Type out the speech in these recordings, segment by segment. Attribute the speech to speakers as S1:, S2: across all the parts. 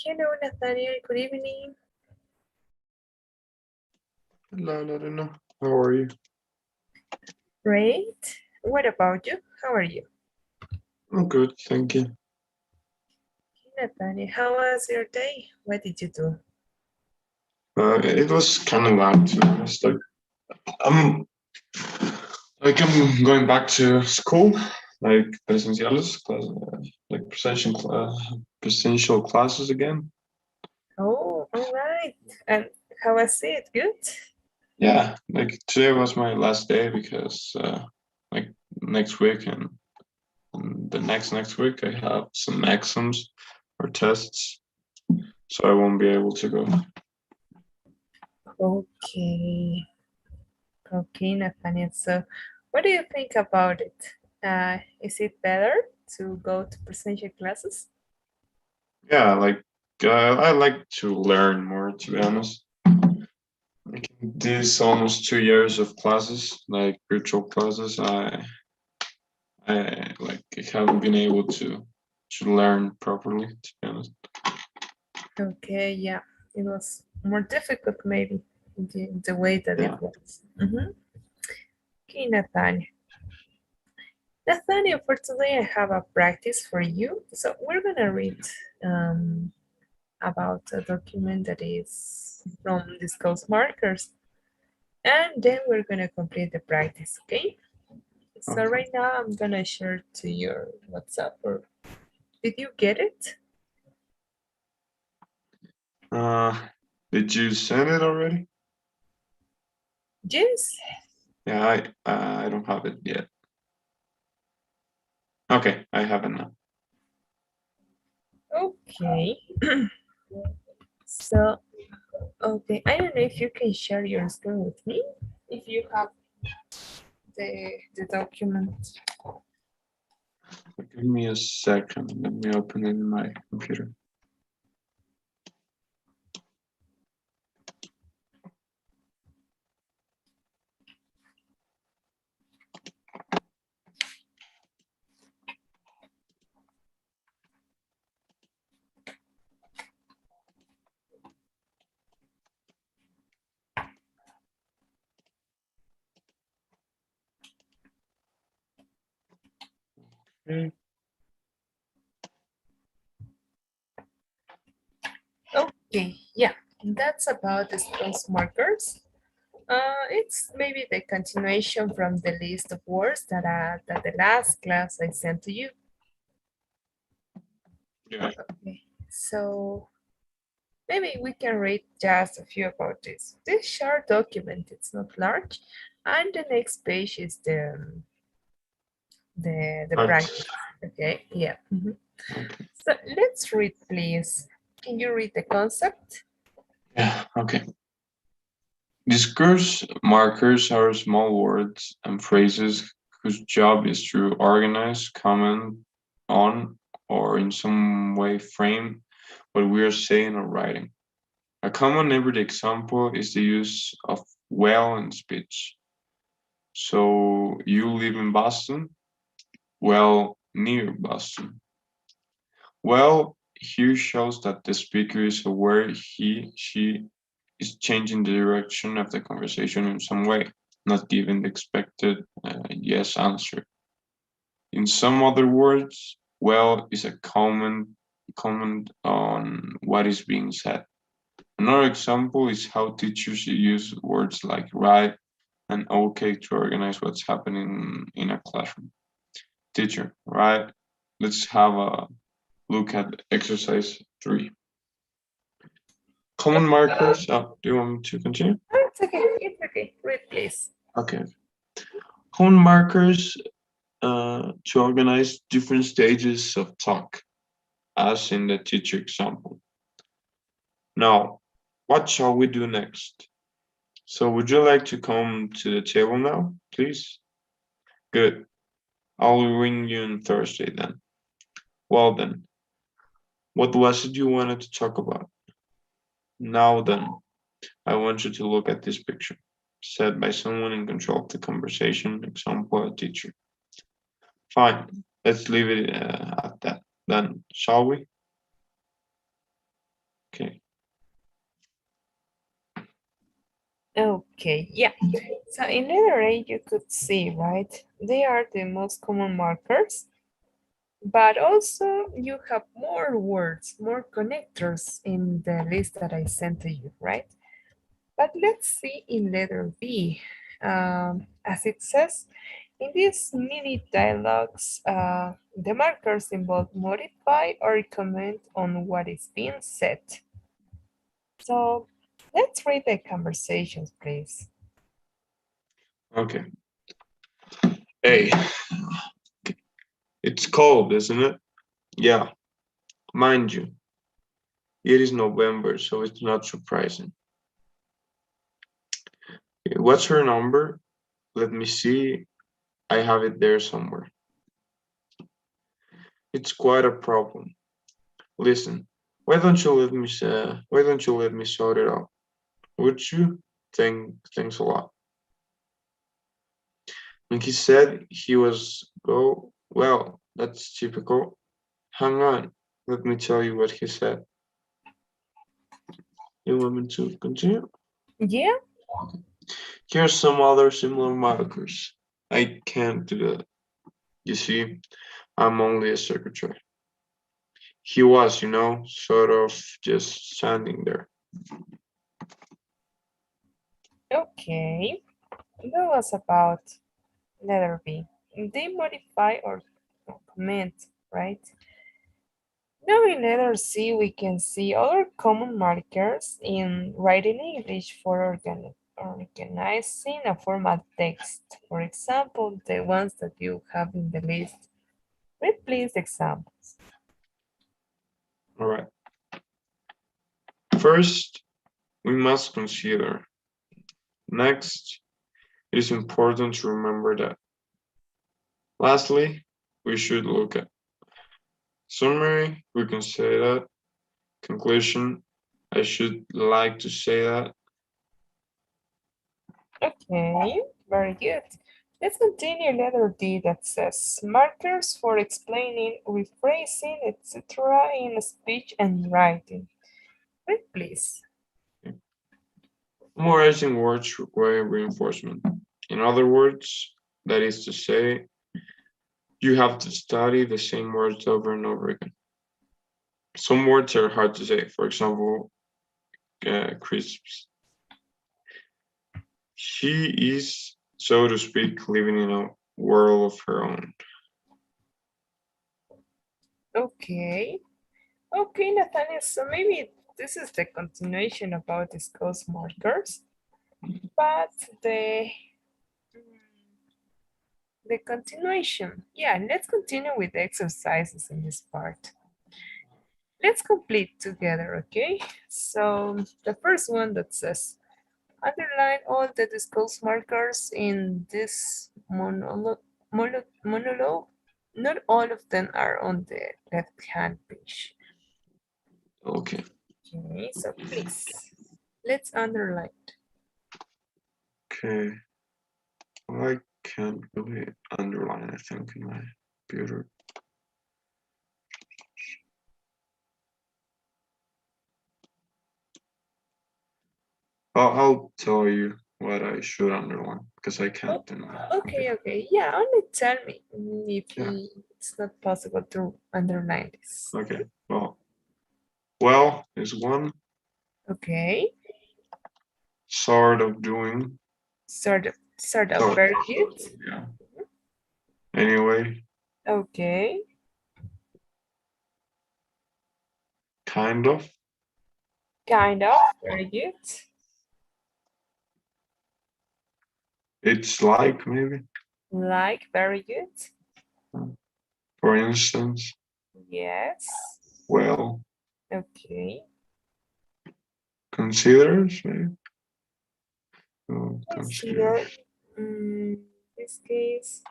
S1: Hello, Nathaniel. Good evening.
S2: Hello, Lorena. How are you?
S1: Great. What about you? How are you?
S2: I'm good, thank you.
S1: Nathaniel, how was your day? What did you do?
S2: It was kind of bad, to be honest. I'm I'm going back to school, like presenciales class, like presential classes again.
S1: Oh, all right. And how was it? Good?
S2: Yeah, like today was my last day because like next week and the next week I have some exams or tests, so I won't be able to go.
S1: Okay. Okay, Nathaniel. So, what do you think about it? Is it better to go to presential classes?
S2: Yeah, I like to learn more, to be honest. Like these almost 2 years of classes, like virtual classes, I like haven't been able to learn properly, to be honest.
S1: Okay, yeah. It was more difficult, maybe, the way that it
S2: Yeah.
S1: was. Okay, Nathaniel. Nathaniel, for today I have a practice for you. So we're gonna read um, about a document that is from discuss markers, and then we're gonna complete the practice. Okay. So
S2: Okay.
S1: right now I'm gonna share to your WhatsApp. Or did you get it?
S2: Uh, did you send it already?
S1: Yes.
S2: Yeah, I don't have it yet. Okay, I have it now.
S1: Okay. So okay, I don't know if you can share your screen with me. If you have the document.
S2: Give me a second. Let me open it in my computer. Okay.
S1: Okay, yeah, that's about the stress markers. It's maybe the continuation from the list of words that the last class I sent to you.
S2: Yeah.
S1: Okay, so maybe we can read just a few about this. This short document, it's not large, and the next page is the
S2: Practice.
S1: practice. Okay, yeah.
S2: Okay.
S1: So let's read, please. Can you read the concept?
S2: Yeah. Okay. Discourse markers are small words and phrases whose job is to organize, comment on, or in some way frame what we are saying or writing. A common everyday example is the use of well in speech. So, you live in Boston? Well, near Boston. Well, here shows that the speaker is aware she is changing the direction of the conversation in some way, not giving the expected yes answer. In some other words, well is a comment on what is being said. Another example is how teachers use words like right and okay to organize what's happening in a classroom. Teacher, right? Let's have a look at exercise 3. Common markers. Oh, do you want me to continue?
S1: Oh, it's okay. It's okay. Read, please.
S2: Okay. Common markers to organize different stages of talk, as in the teacher example. Now, what shall we do next? So, would you like to come to the table now, please? Good. I'll ring you on Thursday then. Well, then, what was it you wanted to talk about? Now, then, I want you to look at this picture, said by someone in control of the conversation, example, a teacher. Fine, let's leave it at that. Then, shall we? Okay.
S1: Okay, yeah. So in letter A, you could see, right? They are the most common markers, but also you have more words, more connectors in the list that I sent to you, right? But let's see in letter B. As it says, in these mini dialogues, the markers involve modify or comment on what is being said. So let's read the conversations, please.
S2: Okay. Hey, it's cold, isn't it? Yeah, mind you, it is November, so it's not surprising. Okay, what's her number? Let me see. I have it there somewhere. It's quite a problem. Listen, why don't you let me sort it out? Would you? Thanks a lot. When he said he was go, well, that's typical. Hang on, let me tell you what he said. You want me to continue?
S1: Yeah,
S2: Here's some other similar markers. I can't do that. You see, I'm only a secretary. He was, sort of just standing there.
S1: okay. That was about letter B. They modify or comment, right? Now in letter C, we can see other common markers in writing English for organizing a formal text. For example, the ones that you have in the list. Read please examples.
S2: All right. First, we must consider. Next, it is important to remember that. Lastly, we should look at summary. We can say that. Conclusion, I should like to say that.
S1: Okay, very good. Let's continue letter D that says markers for explaining, rephrasing, etc. in speech and writing. Read please.
S2: Memorizing words require reinforcement. In other words, that is to say, you have to study the same words over and over again. Some words are hard to say. For example, crisps. She is, so to speak, living in a world of her own.
S1: Okay. Okay, Nathaniel, so maybe this is the continuation about these ghost markers, but the continuation. Yeah, let's continue with the exercises in this part. Let's complete together, okay? So the first one that says, underline all the disclosed markers in this monologue. Not all of them are on the left-hand page.
S2: Okay.
S1: Okay, so please, let's underline.
S2: Okay. I can't really underline, I think, in my computer. I'll tell you what I should underline because I
S1: Oh,
S2: can't in my
S1: okay,
S2: computer.
S1: okay. Yeah, only tell me if
S2: Yeah.
S1: it's not possible to underline this.
S2: Okay. Well is one
S1: Okay,
S2: sort of doing.
S1: sort of,
S2: Sort.
S1: very good.
S2: Yeah. Anyway,
S1: Okay,
S2: kind of.
S1: kind of, very good.
S2: It's like maybe.
S1: Like, very good.
S2: For instance,
S1: Yes.
S2: well,
S1: Okay.
S2: considers maybe. Oh, considers.
S1: Consider, this case,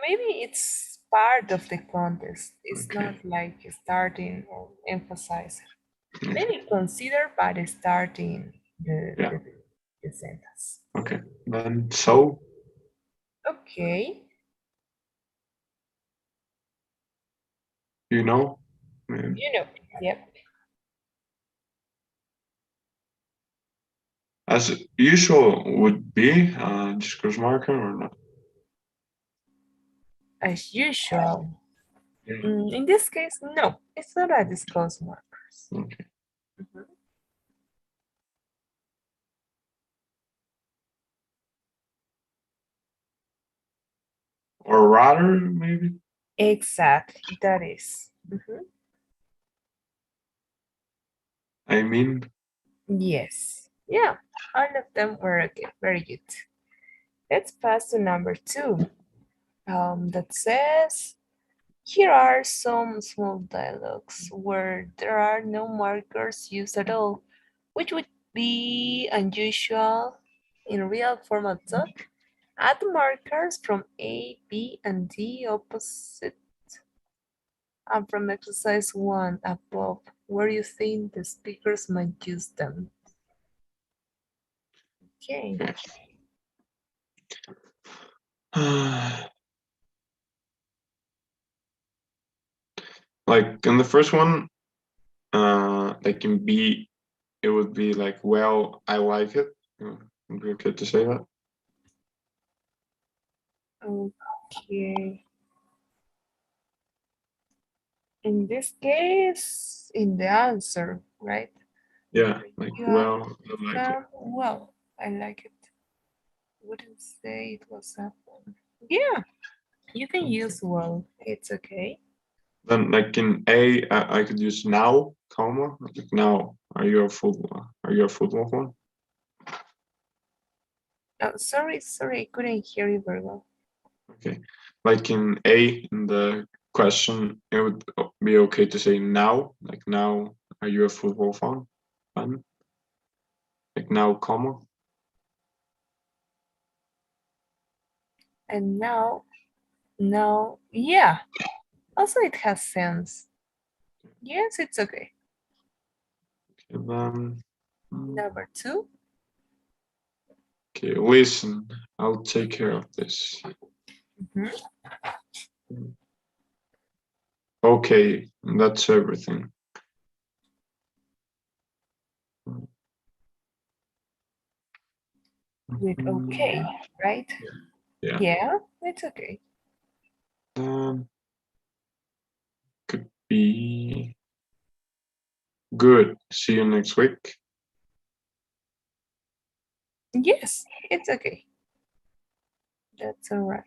S1: maybe it's part of the contest. It's not
S2: Okay.
S1: like starting or emphasizing.
S2: Yeah.
S1: Maybe consider by starting
S2: Yeah.
S1: the sentence.
S2: Okay. Then so.
S1: Okay.
S2: You know. Maybe.
S1: You know, yep.
S2: As usual would be discourse marker or not?
S1: As usual.
S2: Yeah.
S1: In this case, no, it's not a disclose markers.
S2: Okay.
S1: Mhm.
S2: Or rather, maybe.
S1: Exactly, that is. Mhm.
S2: I mean,
S1: Yes. Yeah, all of them were okay. Very good. Let's pass to number 2. That says, here are some small dialogues where there are no markers used at all, which would be unusual in real formal talk. Add markers from A, B, and D opposite and from exercise 1 above, where you think the speakers might use them. Okay.
S2: like in the first one, like in B, it would be like, well, I like it. Would be okay to say that?
S1: Okay. In this case, in the answer, right?
S2: Yeah, like,
S1: You have
S2: well, I like it.
S1: well, I like it. Wouldn't say it was a yeah. You can use well. It's okay.
S2: Then, like in A, I could use now, comma, like now. Are you a football fan?
S1: Oh, sorry, I couldn't hear you very well.
S2: Okay. Like in A, in the question, it would be okay to say now, like now, are you a football fan? Fan? Like now, comma.
S1: And now, yeah. Also, it has sense. Yes, it's okay.
S2: And then,
S1: Number 2.
S2: okay, listen, I'll take care of this.
S1: Mhm.
S2: Okay, that's everything.
S1: With okay, right?
S2: Yeah.
S1: Yeah, it's okay.
S2: Um, could be good. See you next week.
S1: Yes, it's okay. That's all right.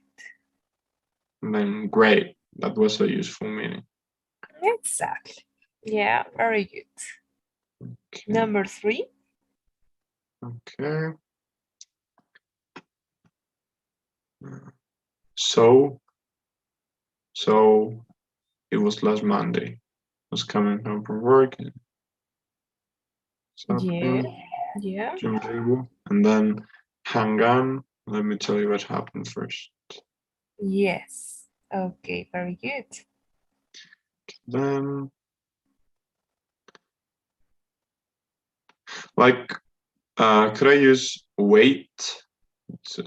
S2: And then great. That was a useful meeting.
S1: Exactly. Yeah, very good.
S2: Okay.
S1: Number 3.
S2: Okay. So, so it was last Monday. I was coming home from work and
S1: Yeah,
S2: something,
S1: yeah.
S2: gym table, and then hang on. Let me tell you what happened first.
S1: Yes. Okay, very good.
S2: Then, like, could I use wait? It's,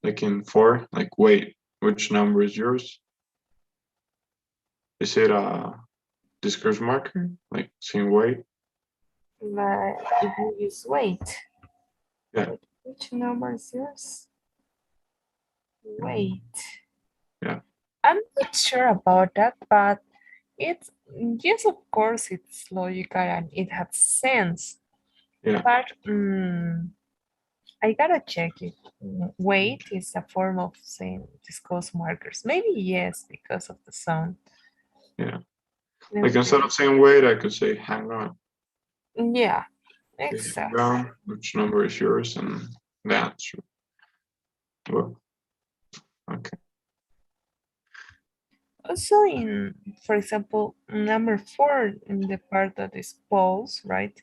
S2: like in 4, like wait, which number is yours? Is it a discourse marker? Like saying wait?
S1: But if you use wait,
S2: Yeah.
S1: which number is yours? Wait.
S2: Yeah.
S1: I'm not sure about that, but it's yes, of course, it's logical and it has sense.
S2: Yeah.
S1: But I gotta check it. Wait is a form of saying disclose markers. Maybe yes, because of the sound.
S2: Yeah.
S1: Let
S2: Like
S1: me
S2: instead of saying wait, I could say hang on.
S1: yeah,
S2: Okay, hang
S1: exactly.
S2: on. Which number is yours? And the answer. Well, okay.
S1: Also, in for example, number 4 in the part that is pause, right?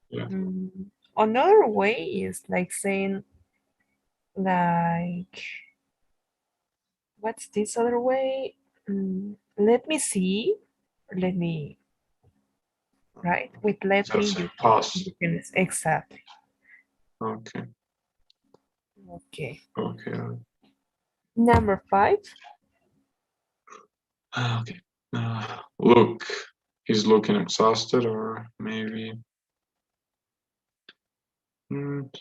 S2: Yeah.
S1: Mm, Another way is like saying like what's this other way? Let me see. Let me right with let
S2: Instead of
S1: me
S2: saying
S1: you
S2: pause.
S1: can exactly.
S2: Okay.
S1: Okay.
S2: Okay.
S1: Number 5.
S2: Okay. Look, he's looking exhausted, or maybe it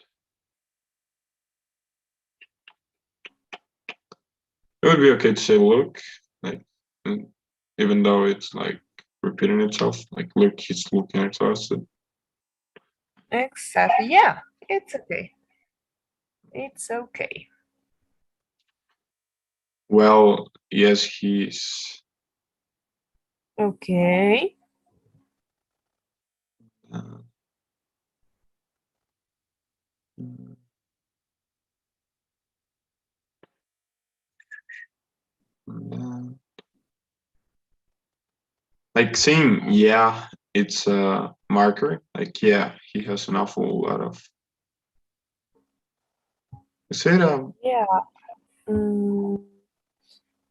S2: would be okay to say look, like even though it's like repeating itself, like look, he's looking exhausted.
S1: Exactly. Yeah, it's okay. It's okay.
S2: Well, yes, he's.
S1: Okay.
S2: Uh, mm, like saying yeah, it's a marker. Like yeah, he has an awful lot of. Is it
S1: Yeah. Mm,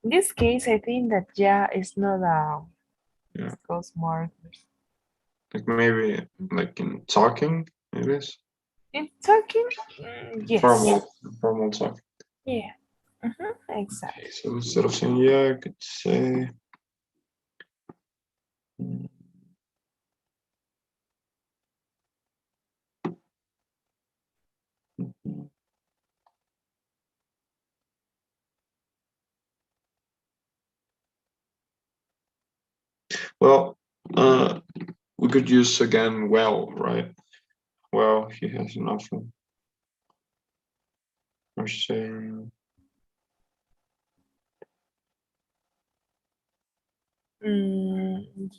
S1: in this case, I think that yeah is not a
S2: yeah,
S1: discuss markers.
S2: like maybe like in talking it is
S1: In talking, yes.
S2: informal talk.
S1: Yeah.
S2: Okay,
S1: Exactly.
S2: so instead of saying yeah, I could say. mm, mm, Well, we could use again well, right? Well, he has an awful. Or saying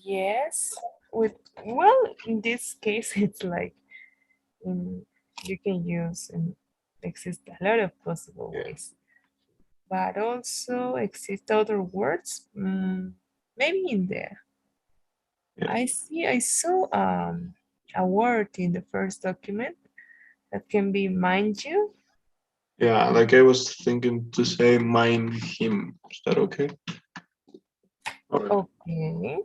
S1: Yes. With well, in this case, it's like um, you can use and exist a lot of possible
S2: yeah,
S1: ways, but also exist other words. Maybe in there.
S2: yeah,
S1: I saw a word in the first document that can be mind you.
S2: yeah. Like I was thinking to say mind him. Is that okay? Or
S1: Okay.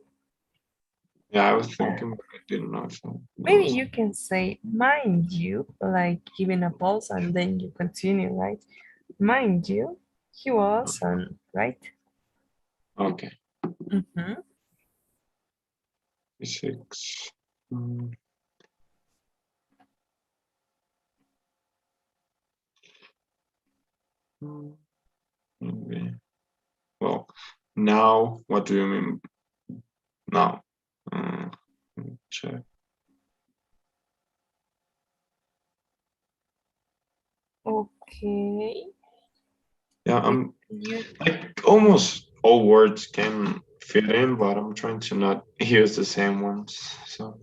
S2: yeah, I was
S1: Uh,
S2: thinking, but I didn't know if that
S1: Maybe
S2: was.
S1: you can say mind you, like giving a pause and then you continue, right? Mind you, he was on, right?
S2: Okay.
S1: Mm-hmm.
S2: 6. Mm, mm, maybe. Well, now, what do you mean now? Let me check.
S1: Okay.
S2: Yeah,
S1: With
S2: I'm
S1: you.
S2: like almost all words can fit in, but I'm trying to not use the same ones. So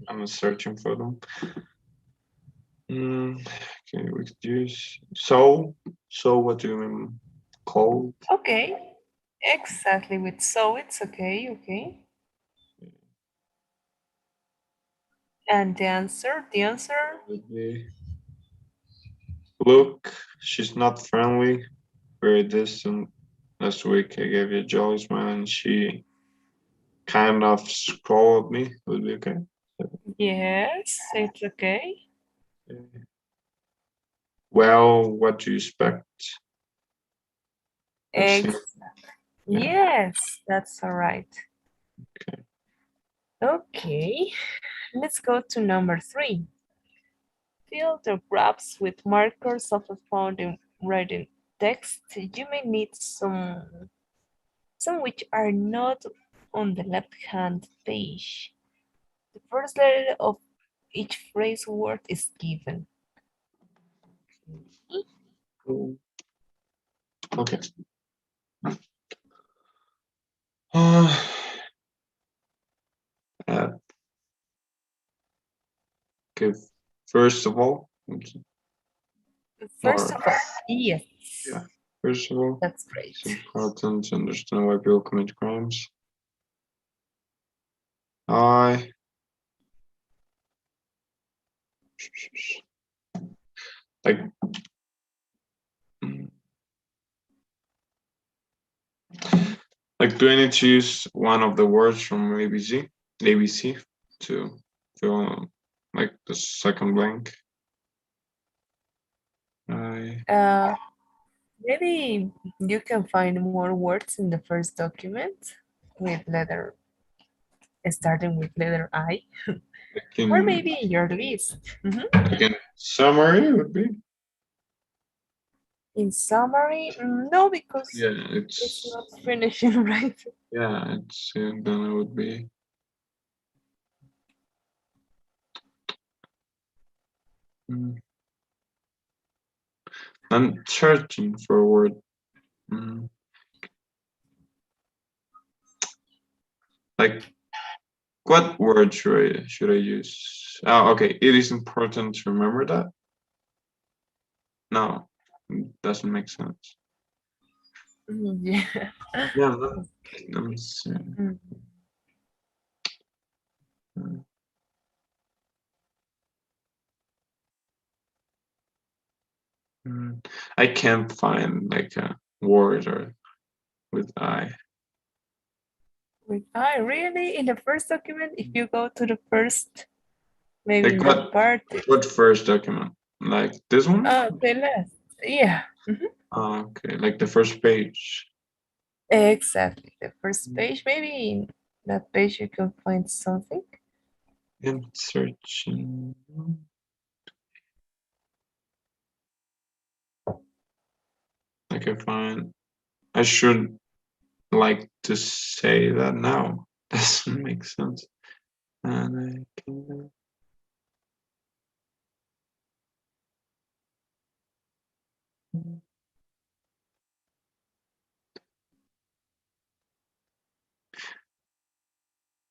S2: I'm searching for them. Okay, we could use so. So, what do you mean? Cold?
S1: Okay. Exactly. With so it's okay. Okay. And the answer,
S2: Maybe. Look, she's not friendly, very distant. Last week I gave you a jolly smile and she kind of scolded me. Would be okay.
S1: yes, it's okay.
S2: Well, what do you expect? I've seen.
S1: Ex-
S2: Yeah.
S1: yes, that's all right.
S2: Okay.
S1: Okay, let's go to number three. Fill the gaps with markers often found in writing text. You may need some which are not on the left-hand page. The first letter of each phrase word is given.
S2: Okay. Uh, uh, okay. First of all,
S1: First of
S2: or
S1: all, yes,
S2: yeah. First of all,
S1: that's
S2: it's
S1: great.
S2: important to understand why people commit crimes. I like. Like, do I need to use one of the words from ABC to fill like the second blank? I
S1: Uh, Maybe you can find more words in the first document with letter. starting with letter I,
S2: Like
S1: or
S2: in,
S1: maybe your list.
S2: like in summary would be.
S1: In summary, no, because
S2: Yeah,
S1: it's
S2: it's
S1: not finishing right.
S2: yeah, it's then it would be. Mm. I'm searching for a word. Mm. Like what word should I use? Oh, okay. It is important to remember that. No, it doesn't make sense.
S1: Yeah.
S2: Yeah, let me see.
S1: Mm.
S2: Mm. Mm. I can't find like a word or with I.
S1: With I really in the first document, if you go to the first, maybe
S2: Like
S1: in that part,
S2: what first document? Like this one?
S1: the last, yeah,
S2: Okay, like the first page.
S1: exactly. The first page, maybe in that page you can find something.
S2: I'm searching. I can find. I should like to say that now. Doesn't make sense. And I can.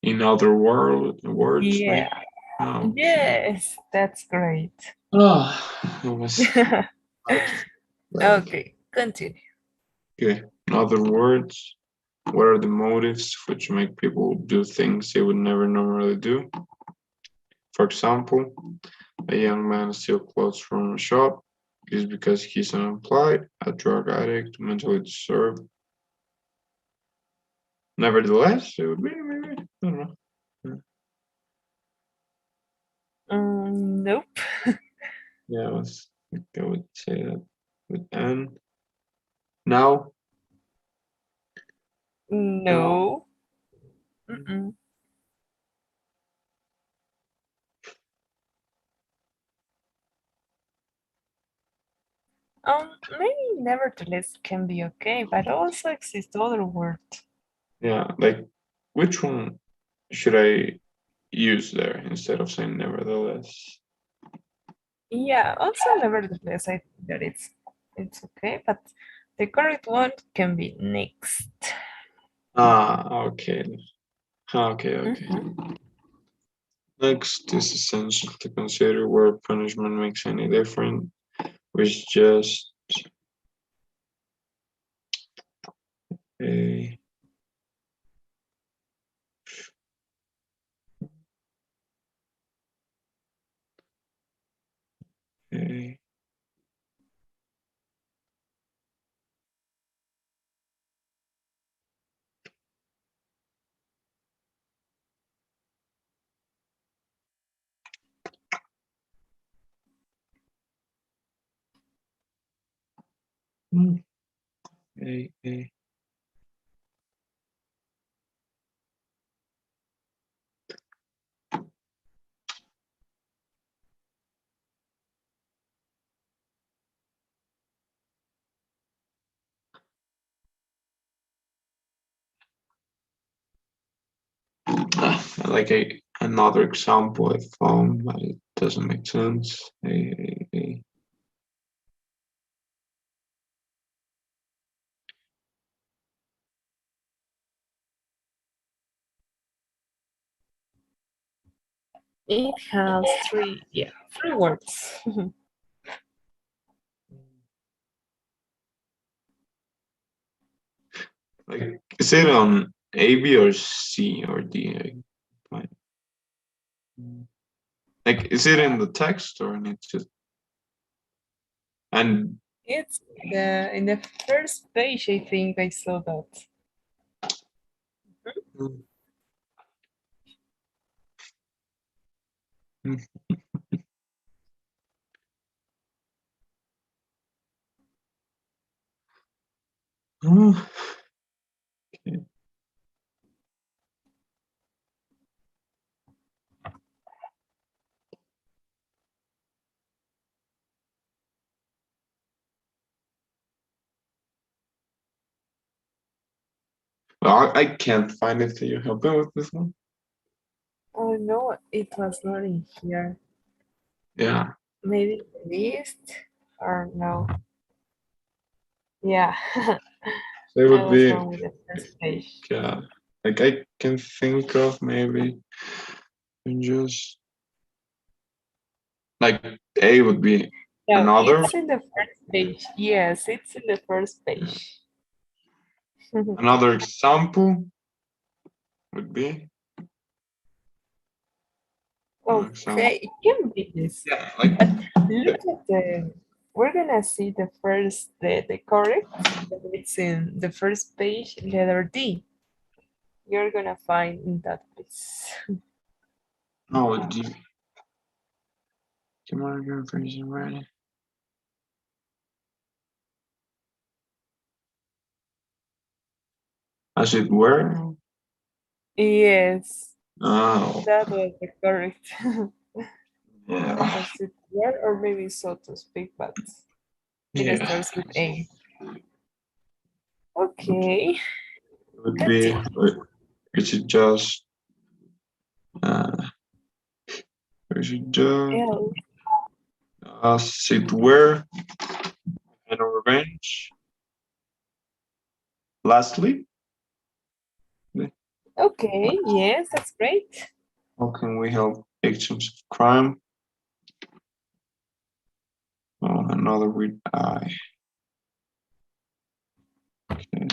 S2: In other words, maybe.
S1: Yeah,
S2: Okay.
S1: yes, that's great.
S2: Oh, it was hard to figure out.
S1: Okay, continue.
S2: Okay. In other words, what are the motives which make people do things they would never normally do? For example, a young man steals clothes from a shop. It is because he's unemployed, a drug addict, mentally disturbed. Nevertheless, it would be maybe. I don't know.
S1: Nope.
S2: Yeah, I would say that with N. Now, no.
S1: No. Mm-mm. Maybe nevertheless can be okay, but also exist other word.
S2: Yeah, like which one should I use there instead of saying nevertheless?
S1: Yeah, also nevertheless, I think that it's okay, but the correct one can be next.
S2: Ah, okay. Okay, okay.
S1: Mhm.
S2: Next is essential to consider where punishment makes any difference, which just a a a. Like a another example I found, but it doesn't make sense.
S1: It has three, yeah, three words.
S2: Like is it on A, B, or C or D? Like, like is it in the text or in it just and
S1: It's in the first page. I think I saw that.
S2: Oh, okay. I can't find it. Can you help me with this one?
S1: Oh no, it was not in here.
S2: Yeah.
S1: Maybe the list or no? Yeah,
S2: So it
S1: I
S2: would
S1: was
S2: be,
S1: wrong with the first page.
S2: yeah, like I can think of maybe just like A would be
S1: No,
S2: another,
S1: it's in the first page. Yes, it's in the first page.
S2: another example would be another example.
S1: Okay, it can be this.
S2: Yeah, like
S1: But look at we're gonna see the first, the correct, that it's in the first page, letter D. You're gonna find in that piece.
S2: oh, do you want to go ready? As it were.
S1: Yes,
S2: Oh,
S1: that was the correct.
S2: yeah,
S1: As it were, or maybe so to speak, but it
S2: yeah.
S1: starts with A.
S2: Okay.
S1: Okay,
S2: It would be,
S1: continue.
S2: is it just, uh, is it just,
S1: L.
S2: as it were, and revenge. Lastly,
S1: Okay, yes, that's great.
S2: how can we help victims of crime? Oh, another with I. Okay.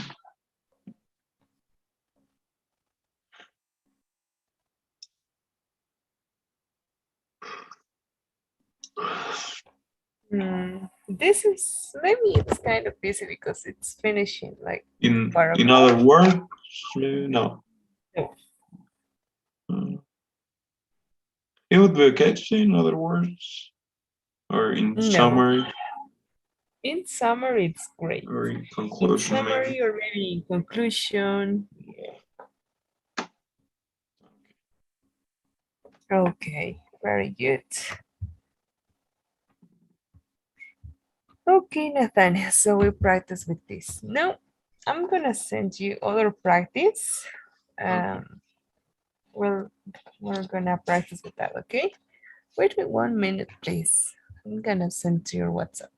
S1: This is maybe it's kind of easy because it's finishing like
S2: In
S1: paragraph.
S2: other words, no.
S1: No.
S2: Uh, it would be okay to say in other words, or in
S1: No.
S2: summary,
S1: In summary, it's great.
S2: or in
S1: In
S2: conclusion, maybe.
S1: summary or maybe in conclusion. Okay, very good. Okay, Nathaniel, so we practice with this. Now, I'm gonna send you other practice.
S2: Okay.
S1: Um, we'll, we're gonna practice with that, okay? Wait me 1 minute, please. I'm gonna send to your WhatsApp.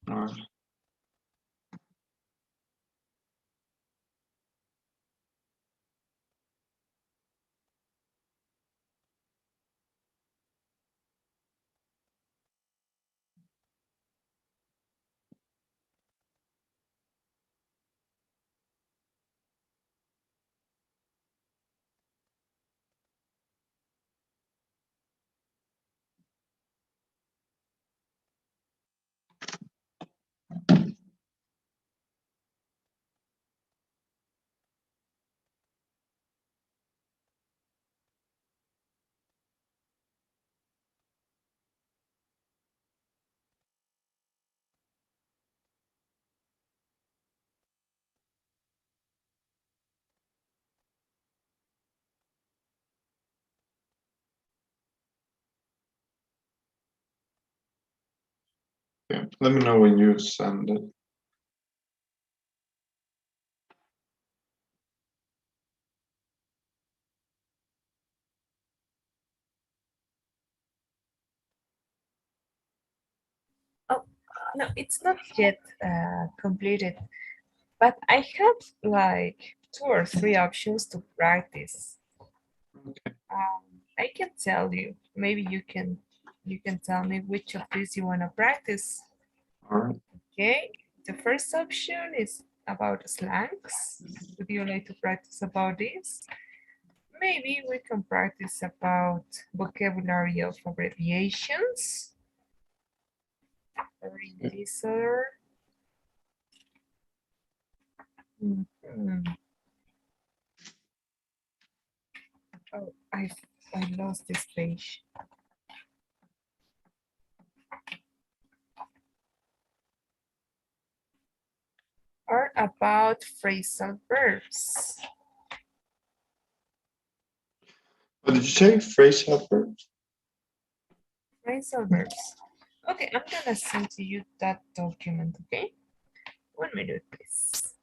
S2: All right. Okay. Let me know when you send it.
S1: Oh, no, it's not yet completed, but I have like 2 or 3 options to practice.
S2: Okay.
S1: I can tell you. Maybe you can tell me which of these you want to practice.
S2: All right.
S1: Okay. The first option is about slangs. Would you like to practice about this? Maybe we can practice about vocabulary of abbreviations or in this order. Mhm. Oh, I lost this page. Or about phrasal verbs.
S2: What did you say? Phrase adverbs?
S1: Phrasal verbs. Okay, I'm gonna send to you that document, okay? minute, please.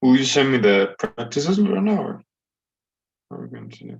S2: Will you send me the practices right now, or are we going to do?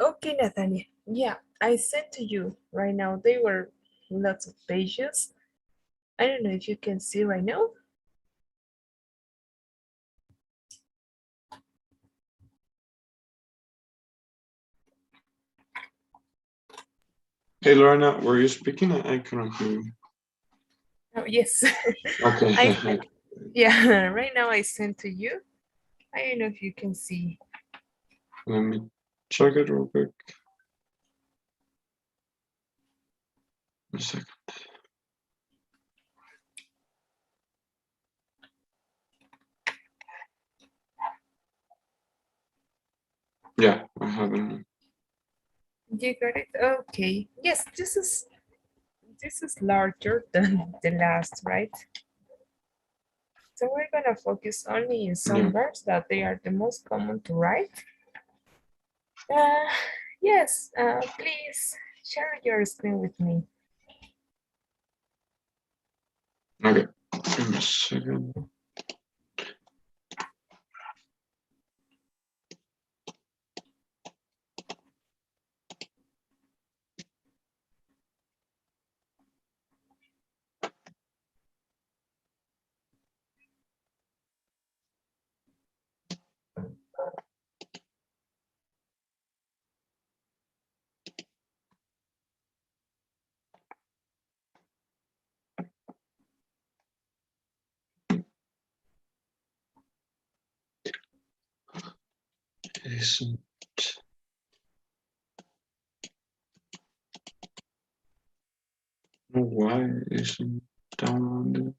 S1: Okay, Nathaniel. Yeah, I sent to you right now. They were lots of pages. I don't know if you can see right now.
S2: Hey, Lorena, were you speaking? I couldn't hear you.
S1: Oh, yes.
S2: Okay.
S1: I yeah, right now I sent to you. I don't know if you can see.
S2: Let me check it real quick. A second. Yeah, I haven't.
S1: You got it? Okay. Yes, this is larger than the last, right? So we're gonna focus only in some
S2: Yeah.
S1: verbs that they are the most common to write. Uh, yes, please share your screen with me.
S2: Okay. Give me a second. Isn't know why it isn't downloaded.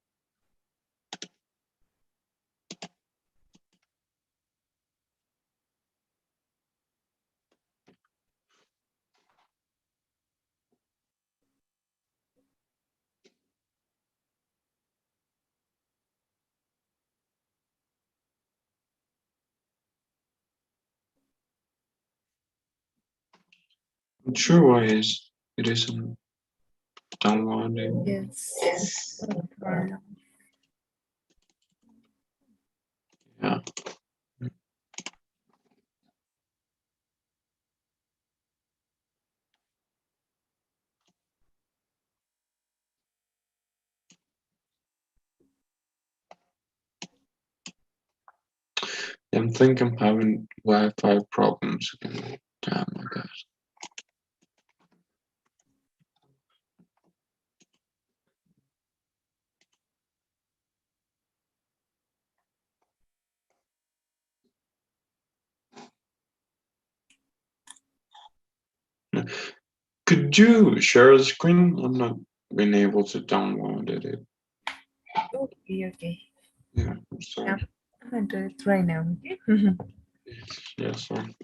S2: Not sure why it isn't downloading.
S1: Yes. Okay.
S2: Yeah. I think I'm having Wi-Fi problems again. Damn my god. Could you share the screen? I'm not been able to download it.
S1: Okay, okay.
S2: Yeah, I'm
S1: Yeah,
S2: sorry.
S1: I'm gonna do it right now, okay?
S2: Yeah, sorry.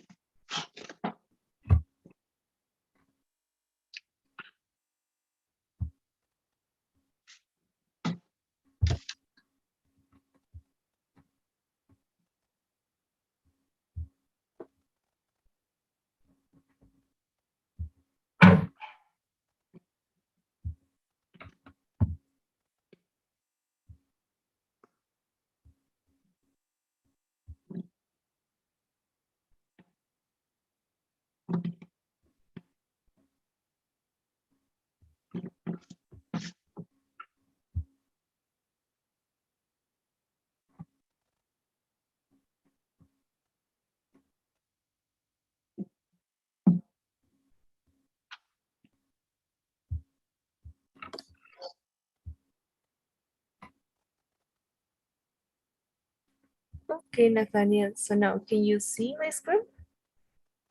S1: Okay, Nathaniel. So now can you see my screen?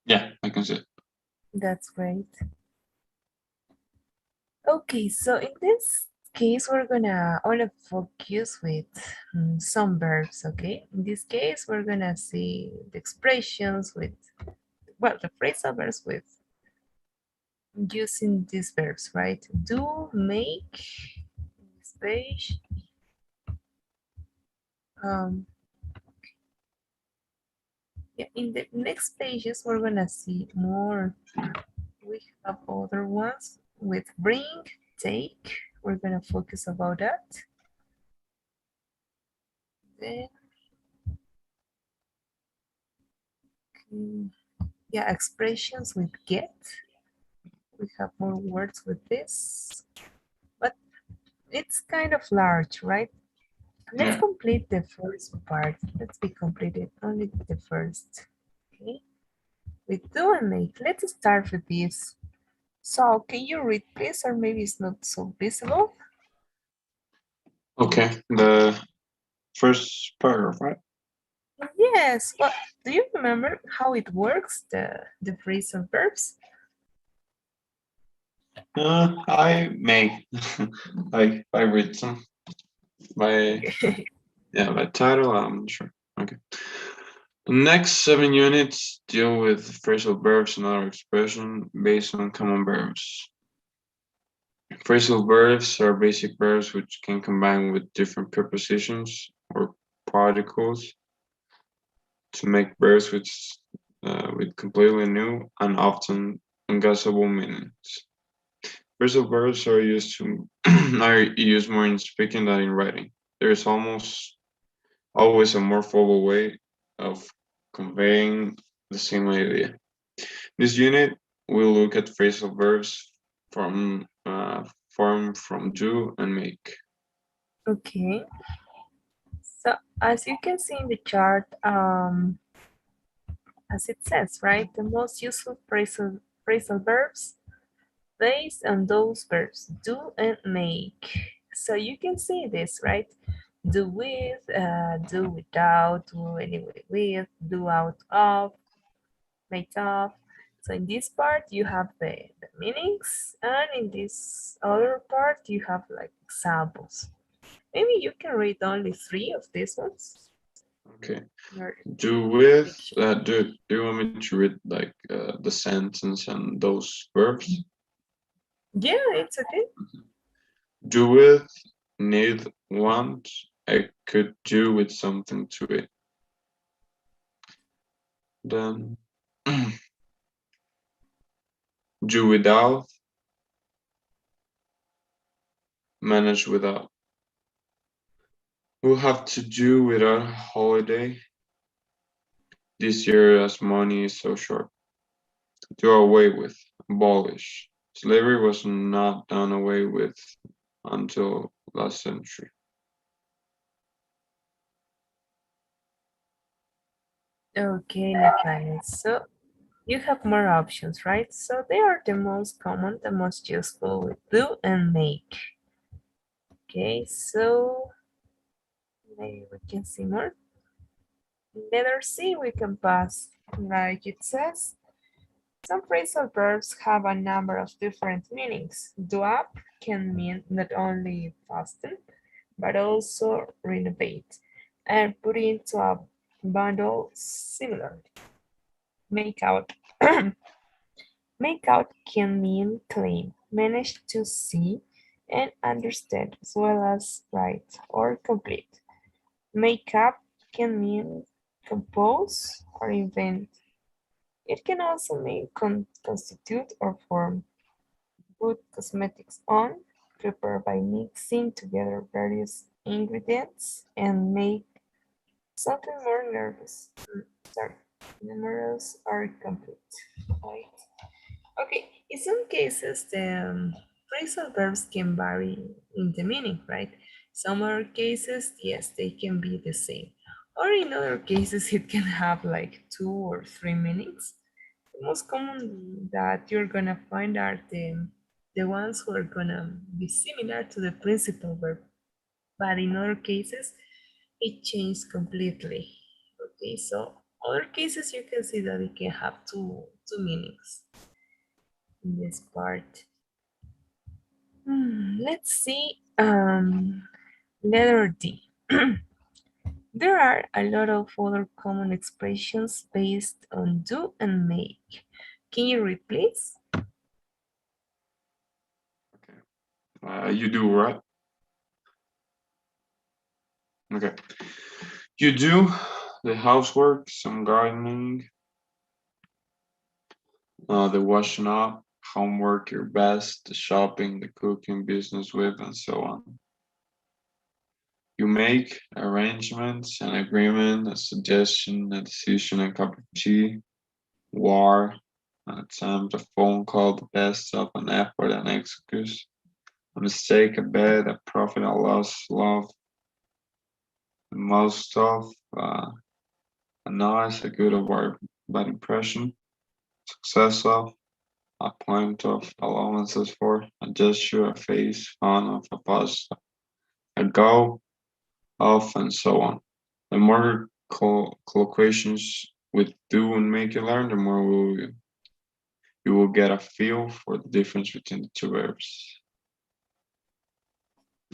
S2: Yeah, I can see it.
S1: That's great. Okay, so in this case, I wanna focus with some verbs, okay? In this case, we're gonna see the expressions with, well, the phrasal verbs with using these verbs, right? Do, make, in this page. Um, yeah, in the next pages, we're gonna see more. We have other ones with bring, take. We're gonna focus about that. Then, okay. Yeah, expressions with get. We have more words with this, but it's kind of large, right? Let's
S2: Yeah.
S1: complete the first part. Let's be completed only the first. Okay, with do and make. Let's start with this. So, can you read, please, or maybe it's not so visible?
S2: Okay. The first paragraph, right?
S1: Yes. Well, do you remember how it works? The phrasal verbs.
S2: I may. I read some by
S1: Okay.
S2: yeah by title. I'm not sure. Okay. The next 7 units deal with phrasal verbs and other expression based on common verbs. Phrasal verbs are basic verbs which can combine with different prepositions or particles to make verbs with completely new and often unguessable meanings. Phrasal verbs are used to are used more in speaking than in writing. There is almost always a more formal way of conveying the same idea. This unit will look at phrasal verbs form from do and make.
S1: Okay. So, as you can see in the chart, as it says, right, the most useful phrasal verbs based on those verbs do and make. So you can see this, right? Do with, do without, do anyway with, do out of, make of. So in this part you have the meanings, and in this other part you have like examples. Maybe you can read only three of these ones.
S2: Okay.
S1: Or
S2: Do with
S1: make sure.
S2: do you want me to read like the sentence and those verbs?
S1: Yeah, it's okay.
S2: Do with, need, want. I could do with something to it. Then do without, manage without. We'll have to do without holiday this year as money is so short. Do away with, abolish. Slavery was not done away with until last century.
S1: Okay, Nathaniel. So you have more options, right? So they are the most common, the most useful with do and make. Okay, so maybe we can see more. Letter C, we can pass. Like it says, some phrasal verbs have a number of different meanings. Do up can mean not only fasten, but also renovate and put into a bundle similarly. Make out. Make out can mean claim, manage to see and understand as well as write or complete. Make up can mean compose or invent. It can also mean constitute or form. Put cosmetics on, prepare by mixing together various ingredients and make something more nervous. Sorry, numerous or complete. Right? Okay, in some cases, the phrasal verbs can vary in the meaning, right? Some other cases, yes, they can be the same. Or in other cases, it can have like two or three meanings. The most common that you're gonna find are the ones who are gonna be similar to the principal verb. But in other cases, it changes completely. Okay, so other cases you can see that it can have two meanings in this part. Let's see. Letter D. There are a lot of other common expressions based on do and make. Can you read, please?
S2: Okay. You do right? Okay. You do the housework, some gardening, the washing up, homework, your best, the shopping, the cooking, business with, and so on. You make arrangements, an agreement, a suggestion, a decision, a cup of tea. war, attempt, a phone call, the best of, an effort, an excuse, a mistake, a bet, a profit, a loss, love, the most of, a nice, a good or bad impression, success of, a point of, allowances for, a gesture, a face, fun of, a pause, a go of, and so on. The more collocations with do and make you learn, the more you will get a feel for the difference between the two verbs.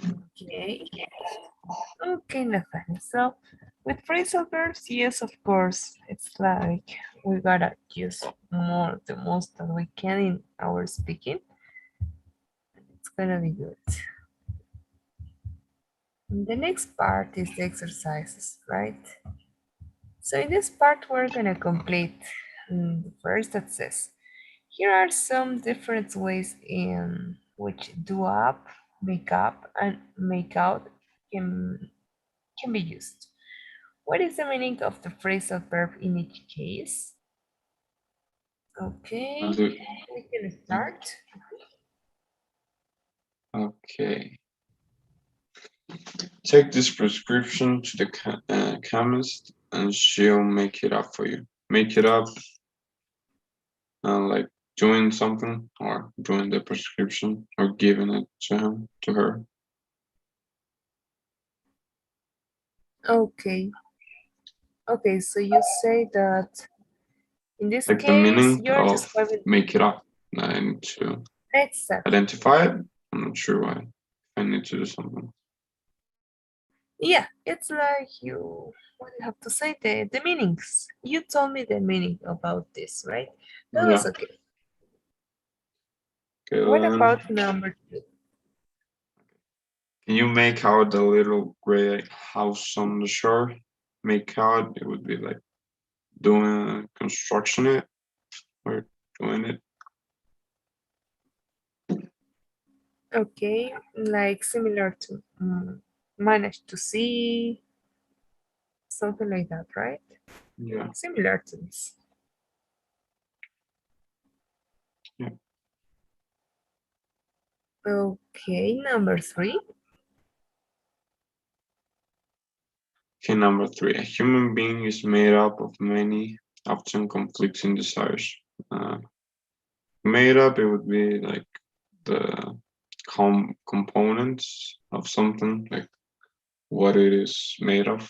S1: Okay. Okay, Nathaniel. So with phrasal verbs, yes, of course, it's like we gotta use more, the most that we can in our speaking. It's gonna be good. The next part is the exercises, right? So in this part, we're gonna complete the first that says, here are some different ways in which do up, and make out can be used. What is the meaning of the phrasal verb in each case?
S2: I'll
S1: Okay,
S2: do-
S1: we can start.
S2: Okay. Take this prescription to the chemist and she'll make it up for you. Make it up, like doing something or doing the prescription or giving it to him, to her.
S1: Okay, okay, so you say that in this
S2: Like the
S1: case,
S2: meaning
S1: you're
S2: of
S1: describing
S2: make it up. I need to
S1: exactly.
S2: identify it. I'm not sure why. I need to do something.
S1: Yeah, it's like what do you have to say? The meanings. You told me the meaning about this, right? That was
S2: Yeah.
S1: okay.
S2: Okay,
S1: What about number two?
S2: can you make out the little gray house on the shore? Make out, it would be like doing construction it or doing it.
S1: Okay, like similar to manage to see, something like that, right?
S2: Yeah.
S1: Similar to this.
S2: Yeah.
S1: Okay, number three.
S2: Okay, number three. A human being is made up of many, often conflicting desires. Uh, made up, it would be like the components of something, like what it is made of.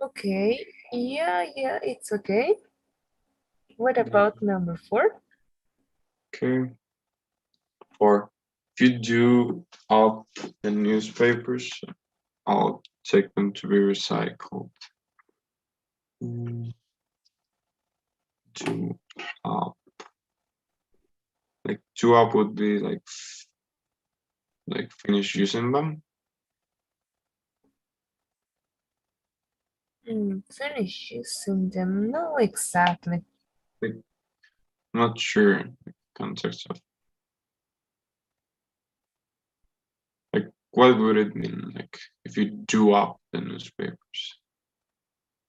S1: Okay, yeah, it's okay. What
S2: Yeah.
S1: about number four?
S2: Okay. For if you do up the newspapers, I'll take them to be recycled. Mm, to up, like to up would be like finish using them.
S1: Finish using them. No, exactly.
S2: Like not sure the context of like what would it mean like if you do up the newspapers?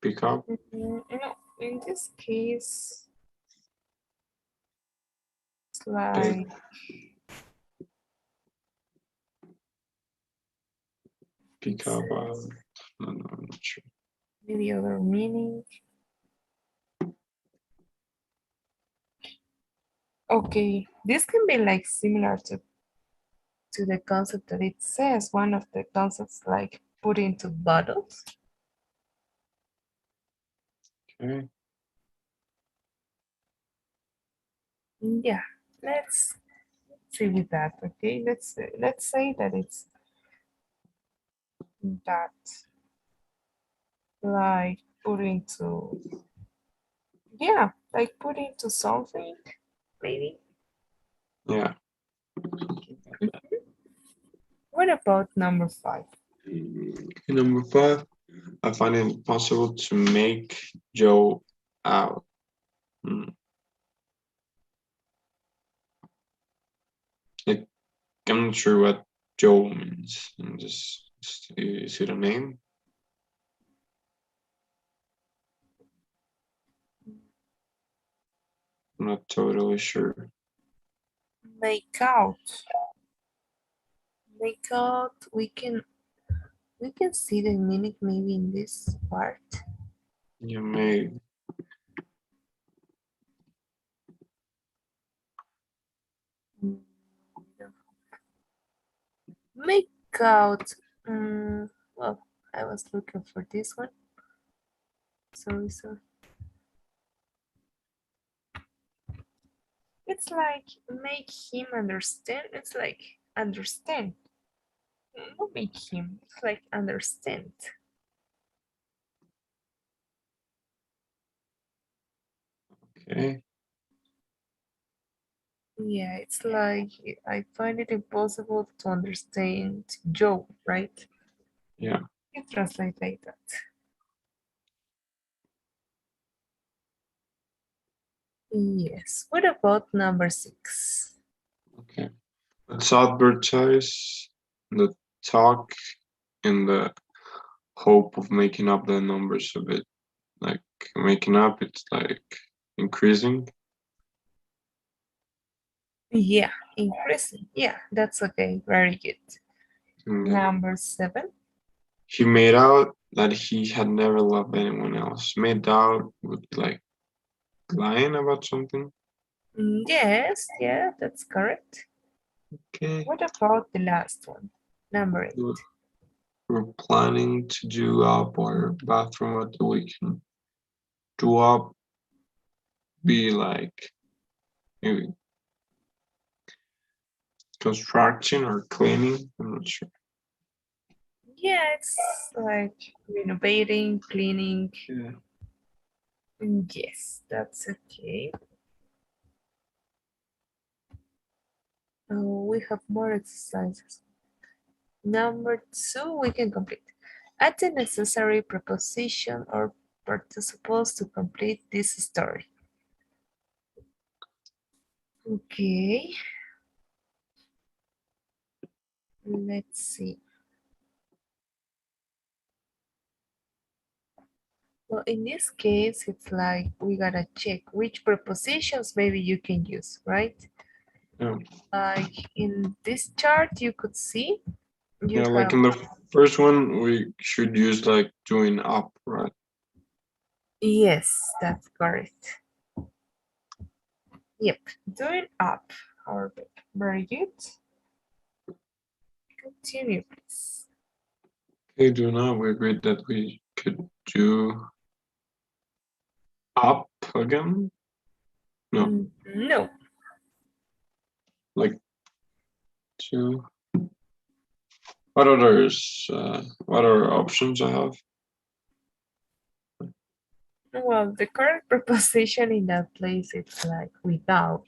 S2: Pick up,
S1: No, in this case, it's
S2: pick,
S1: like
S2: pick up. No, no, I'm not sure.
S1: maybe other meaning. Okay, this can be like similar to the concept that it says. One of the concepts like put into bottles.
S2: Okay.
S1: Yeah, let's see with that. Okay, let's say that it's that like put into, yeah, like put into something maybe.
S2: Yeah.
S1: What about number five?
S2: Okay, number five. I find it possible to make Joe out. Hmm. Like, I'm not sure what Joe means. I'm just is it a name? I'm not totally sure.
S1: Make out. Make out. We can see the meaning maybe in this part.
S2: You may.
S1: Mm, Make out. Well, I was looking for this one. Sorry. It's like make him understand. It's like understand. Not make him. It's like understand.
S2: Okay.
S1: Yeah, it's like I find it impossible to understand Joe, right?
S2: Yeah.
S1: You translate like that. Yes. What about number 6?
S2: Okay. Let's advertise the talk in the hope of making up the numbers a bit. Like making up, it's like increasing.
S1: Yeah, increasing. Yeah, that's okay. Very good.
S2: And
S1: Number 7.
S2: he made out that he had never loved anyone else. Made out would be like lying about something.
S1: Yes, yeah, that's correct.
S2: Okay.
S1: What about the last one? Number
S2: We're
S1: 8.
S2: we're planning to do up our bathroom at the weekend. Do up be like maybe construction or cleaning. I'm not sure.
S1: Yeah, it's like renovating, cleaning.
S2: Yeah.
S1: Yes, that's okay. Oh, we have more exercises. Number 2, we can complete. Add the necessary preposition or participles to complete this story. Okay, let's see. Well, in this case, it's like we gotta check which prepositions maybe you can use, right?
S2: Yeah.
S1: Like in this chart, you could see you
S2: Yeah, like
S1: have,
S2: in the first one, we should use like doing up, right?
S1: yes, that's correct. Yep, doing up. Our very good. Continue, please.
S2: Okay, do now we agreed that we could do up again? No,
S1: No.
S2: like two. What others? What other options I have?
S1: Well, the correct preposition in that place it's like without.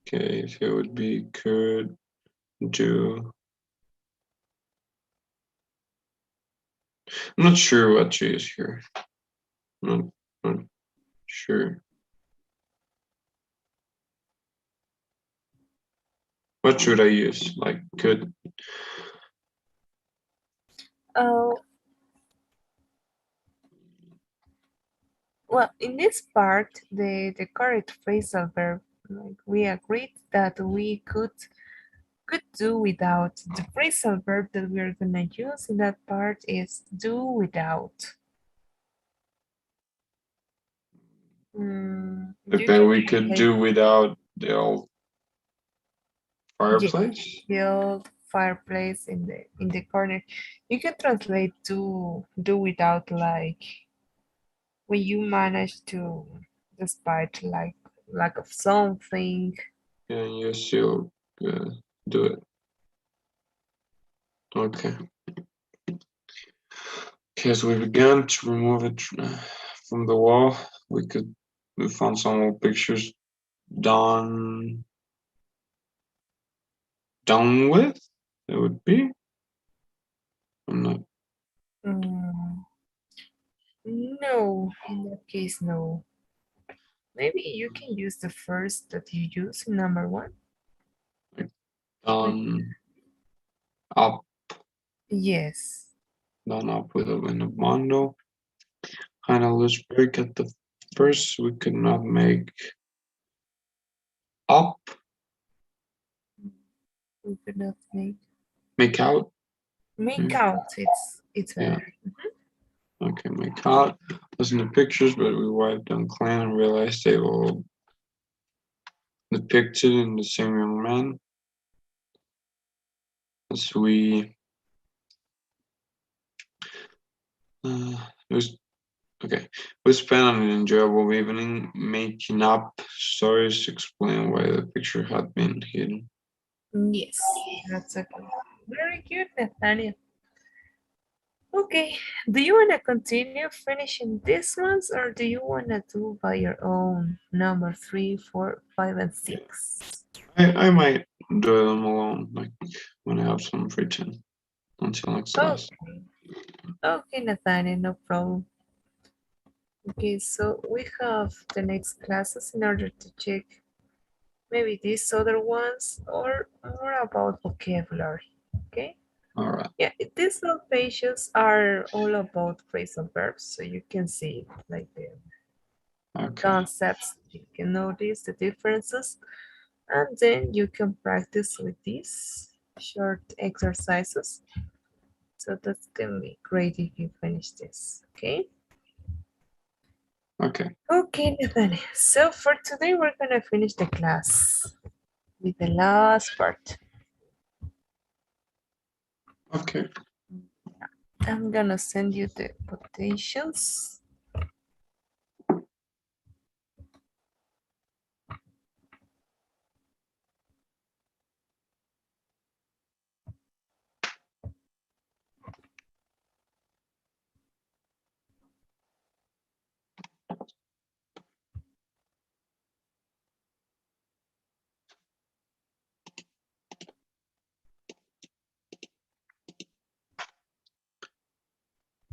S2: Okay, so it would be could do. I'm not sure what to use here. Not, not sure. What should I use? Like could.
S1: Oh, well, in this part, the correct phrasal verb, like we agreed that we could do without. The phrasal verb that we are gonna use in that part is do without. You
S2: Okay,
S1: can
S2: we could
S1: translate
S2: do without the old
S1: yes,
S2: fireplace.
S1: the old fireplace in the corner. You can translate do without like when you manage to despite like lack of something.
S2: And you still do it. Okay. Okay, so we began to remove it from the wall. We found some old pictures done done with. It would be. I'm not.
S1: Mm, no, in that case, no. Maybe you can use the first that you use in number 1.
S2: Like,
S1: Like,
S2: done up,
S1: yes.
S2: done up with a bundle. Kind of let's break at the first. We could not make up,
S1: We could not
S2: make out.
S1: make
S2: Yeah,
S1: out. It's
S2: yeah.
S1: better.
S2: Okay, make out. Was in the pictures, but we wiped them clean and realized they all depicted in the same young man. As we, it was okay. We spent an enjoyable evening making up stories to explain why the picture had been hidden.
S1: Yes, that's okay. Very good, Nathaniel. Okay, do you want to continue finishing these ones or do you want to do by your own number 3, 4, 5, and 6?
S2: I might do them alone, like when I have some free time until next class.
S1: Okay, okay, Nathaniel, no problem. Okay, so we have the next classes in order to check maybe these other ones or more about vocabulary. Okay,
S2: All right.
S1: yeah, these little pages are all about phrasal verbs, so you can see like the
S2: Okay.
S1: concepts, you can notice the differences, and then you can practice with these short exercises. So that's gonna be great if you finish this, okay?
S2: Okay.
S1: Okay, Nathaniel. So for today, we're gonna finish the class with the last part.
S2: Okay.
S1: I'm gonna send you the quotations.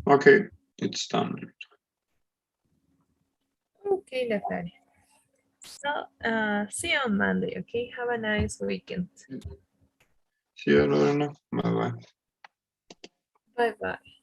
S2: Okay. It's done.
S1: Okay, Nathaniel. So, see you on Monday, okay? Have a nice weekend.
S2: See you, Lorena. Bye bye.
S1: Bye bye.